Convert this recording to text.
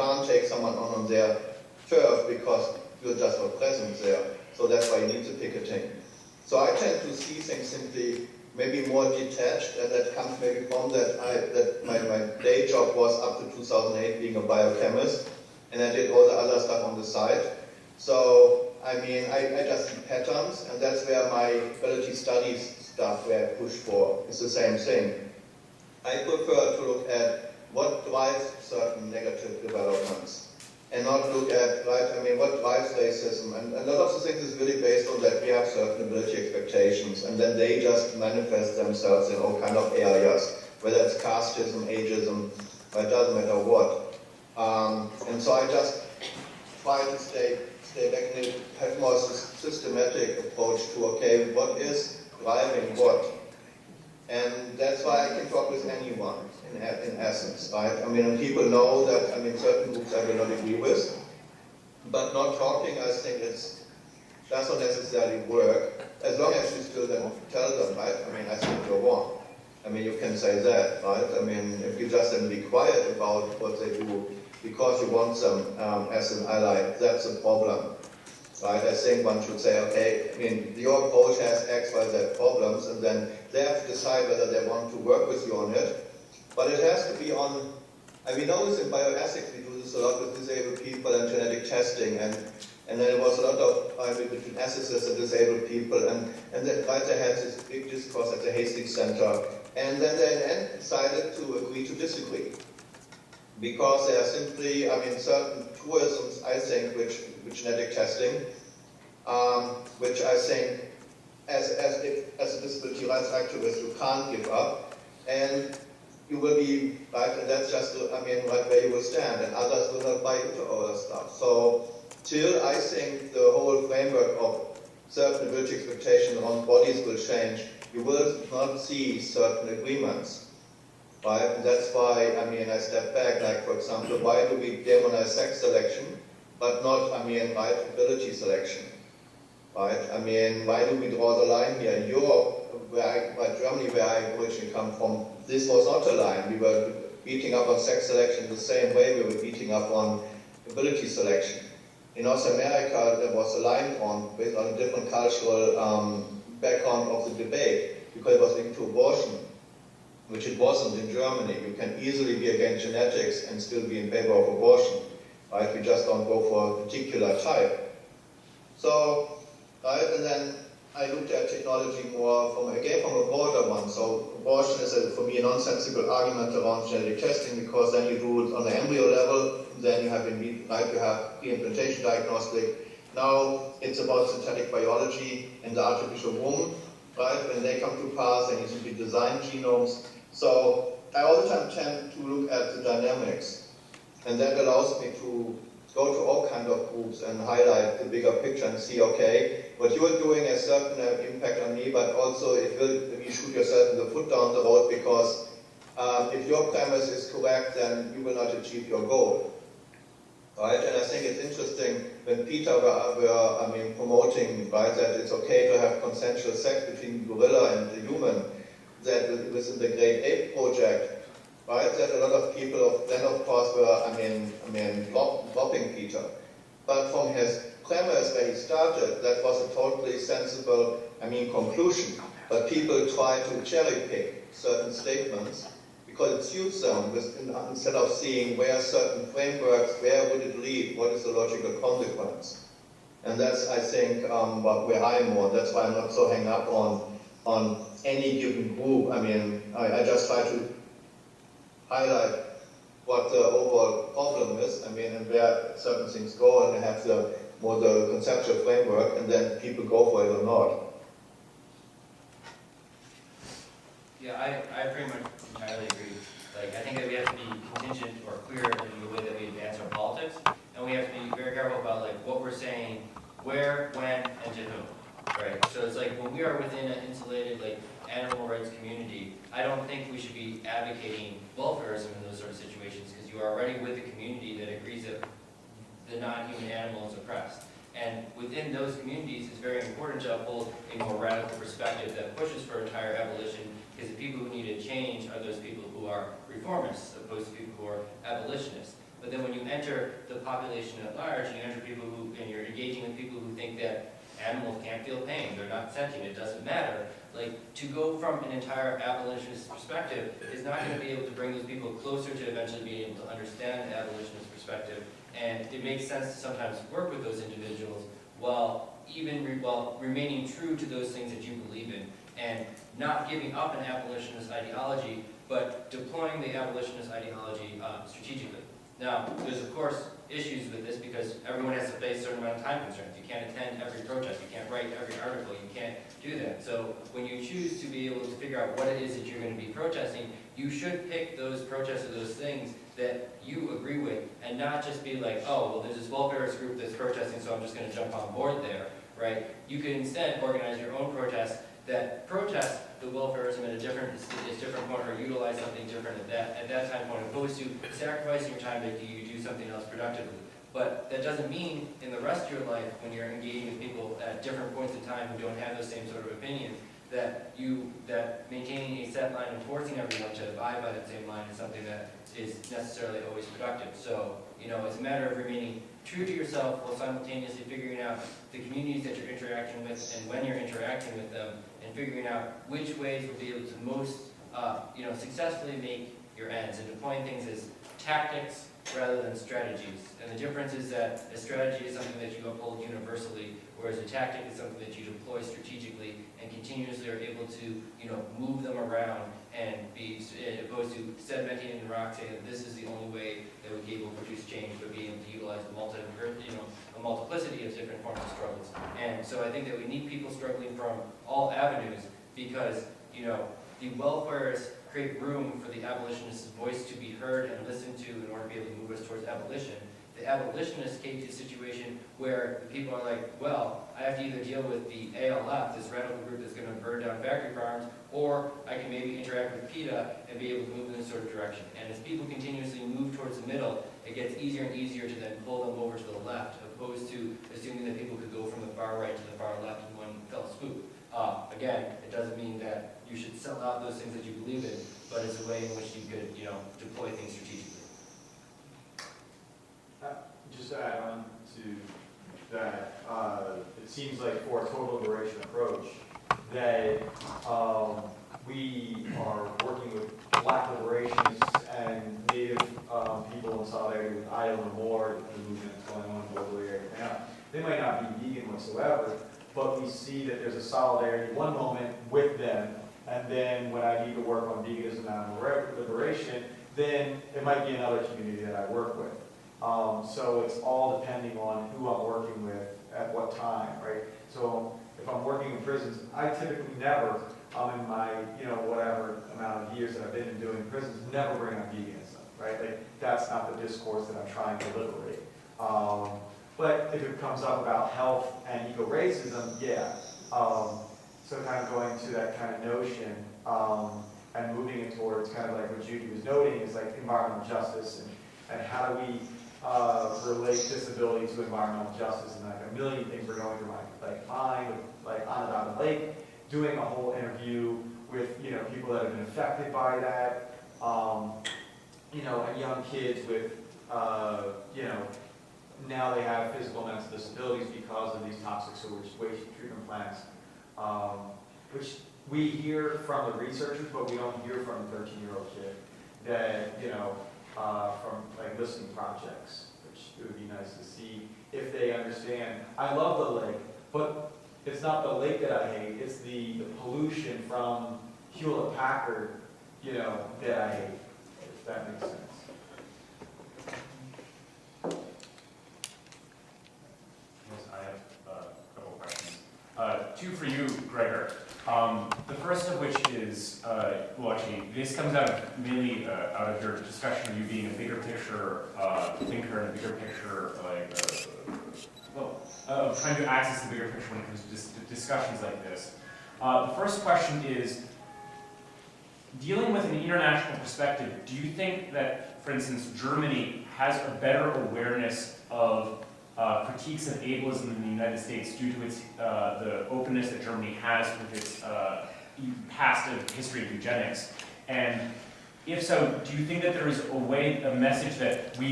can't take someone on their turf because you're just not present there. So that's why you need the picketing. So I tend to see things simply maybe more detached, and that comes maybe from that my day job was up to 2008 being a biochemist, and I did all the other stuff on the side. So, I mean, I just see patterns, and that's where my ability studies stuff, where I push for, is the same thing. I prefer to look at what drives certain negative developments, and not look at, right, I mean, what drives racism. And a lot of the things is really based on that we have certain ability expectations, and then they just manifest themselves in all kind of areas, whether it's casteism, ageism, it doesn't matter what. And so I just try to stay back and have more systematic approach to, okay, what is driving what? And that's why I can talk with anyone, in essence, right? I mean, and people know that, I mean, certain groups I will not agree with, but not talking, I think does not necessarily work, as long as you still then tell them, right? I mean, I think you're wrong. I mean, you can say that, right? I mean, if you just then be quiet about what they do because you want them as an ally, that's a problem. Right? I think one should say, okay, I mean, your approach has X, Y, Z problems, and then they have to decide whether they want to work with you on it. But it has to be on, and we know this in bioethics, we do this a lot with disabled people and genetic testing, and there was a lot of between ethicists and disabled people, and then right, they had this big discourse at the Hastings Center, and then they decided to agree to disagree. Because there are simply, I mean, certain truisms, I think, with genetic testing, which I think, as a disability rights activist, you can't give up, and you will be, right, and that's just, I mean, right where you will stand, and others will not buy into all that stuff. So, till I think the whole framework of certain ability expectations around bodies will change, you will not see certain agreements. Right? And that's why, I mean, I step back, like, for example, why do we demonize sex selection, but not, I mean, right, ability selection? Right? I mean, why do we draw the line here? In Europe, Germany, where I originally come from, this was not a line. We were beating up on sex selection the same way we were beating up on ability selection. In North America, there was a line drawn based on a different cultural background of the debate, because it was linked to abortion, which it wasn't in Germany. You can easily be against genetics and still be in favor of abortion, right? We just don't go for a particular type. So, right, and then I looked at technology more from a broader one. So abortion is, for me, a nonsensical argument around genetic testing, because then you do it on the embryo level, then you have pre-implantation diagnostic. Now it's about synthetic biology and the artificial womb, right? When they come to pass, then you simply design genomes. So I all the time tend to look at the dynamics, and that allows me to go to all kinds of groups and highlight the bigger picture and see, okay, what you are doing has certain impact on me, but also it will, if you shoot yourself in the foot down the road, because if your premise is correct, then you will not achieve your goal. Right? And I think it's interesting when Peter were promoting, right, that it's okay to have consensual sex between the gorilla and the human, that within the Great Ape Project, right, that a lot of people then of course were, dropping Peter. But from his premise where he started, that was a totally sensible, conclusion. But people try to cherry pick certain statements because it suits them, instead of seeing where certain frameworks, where would it lead, what is the logical consequence. And that's, I think, where I'm more. That's why I'm not so hung up on any given group. I just try to highlight what the overall problem is, and where certain things go, and have the conceptual framework, and then people go for it or not. Yeah, I pretty much entirely agree. I think that we have to be contingent or clear in the way that we advance our politics, and we have to be very careful about what we're saying, where, when, and to whom. Right? So it's when we are within an insulated animal rights community, I don't think we should be advocating welfarism in those sort of situations, because you are already with a community that agrees that the non-human animal is oppressed. And within those communities, it's very important to uphold a more radical perspective that pushes for entire abolition, because the people who need a change are those people who are reformists, opposed to people who are abolitionists. But then when you enter the population at large, and you enter people who, and you're engaging with people who think that animals can't feel pain, they're not sentient, it doesn't matter. Like, to go from an entire abolitionist perspective is not going to be able to bring those people closer to eventually being able to understand the abolitionist perspective. And it makes sense to sometimes work with those individuals while while remaining true to those things that you believe in, and not giving up an abolitionist ideology, but deploying the abolitionist ideology strategically. Now, there's of course issues with this because everyone has to face a certain amount of time constraints. You can't attend every protest, you can't write every article, you can't do that. So when you choose to be able to figure out what it is that you're going to be protesting, you should pick those protests or those things that you agree with, and not just be like, oh, well, there's this welfarist group that's protesting, so I'm just going to jump on board there, right? You can instead organize your own protests that protest the welfarism at a different point, or utilize something different at that time point, opposed to sacrificing your time to you do something else productively. But that doesn't mean in the rest of your life, when you're engaging with people at different points in time who don't have the same sort of opinion, that maintaining a set line and forcing everyone to abide by that same line is something that is necessarily always productive. So, it's a matter of remaining true to yourself while simultaneously figuring out the communities that you're interacting with and when you're interacting with them, and figuring out which ways will be able to most, successfully make your ends, and deploying things as tactics rather than strategies. And the difference is that a strategy is something that you uphold universally, whereas a tactic is something that you deploy strategically and continuously are able to, move them around and be, opposed to sedimenting in the rock, saying that this is the only way that we'll be able to produce change, but being able to utilize a multiplicity of different forms of struggles. And so I think that we need people struggling from all avenues, because, the welfares create room for the abolitionist's voice to be heard and listened to in order to be able to move us towards abolition. The abolitionists came to a situation where the people are like, well, I have to either deal with the ALF, this radical group that's going to burn down factory farms, or I can maybe interact with PETA and be able to move in this sort of direction. And as people continuously move towards the middle, it gets easier and easier to then pull them over to the left, opposed to assuming that people could go from the far right to the far left in one fell swoop. Again, it doesn't mean that you should sell out those things that you believe in, but it's a way in which you could, deploy things strategically. Just to add on to that, it seems like for a total liberation approach that we are working with Black liberationists and Native people in solidarity with Iowa and more, the movement that's going on globally right now. They might not be vegan whatsoever, but we see that there's a solidarity one moment with them, and then when I need to work on veganism and liberation, then it might be another community that I work with. So it's all depending on who I'm working with at what time, right? So if I'm working in prisons, I typically never, in my, whatever amount of years that I've been in doing prisons, never bring up veganism, right? Like, that's not the discourse that I'm trying to liberate. But if it comes up about health and eco-racism, yeah. So kind of going to that kind of notion and moving it towards kind of like what Judy was noting is like environmental justice and how do we relate disability to environmental justice, and like a million things were going through my mind, like on about the lake, doing a whole interview with people that have been affected by that, and young kids with now they have physical and mental disabilities because of these toxic sewage waste treatment plants, which we hear from the researchers, but we don't hear from the 13-year-old kid that from like listening projects, which it would be nice to see if they understand. I love the lake, but it's not the lake that I hate, it's the pollution from Hewlett-Packard, that I hate, if that makes sense. Yes, I have a couple questions. Two for you, Gregor. The first of which is, well actually, this comes mainly out of your discussion of you being a bigger picture thinker and a bigger picture, of trying to access the bigger picture when it comes to discussions like this. The first question is, dealing with an international perspective, do you think that, for instance, Germany has a better awareness of critiques of ableism in the United States due to its the openness that Germany has with its past history of eugenics? And if so, do you think that there is a message that we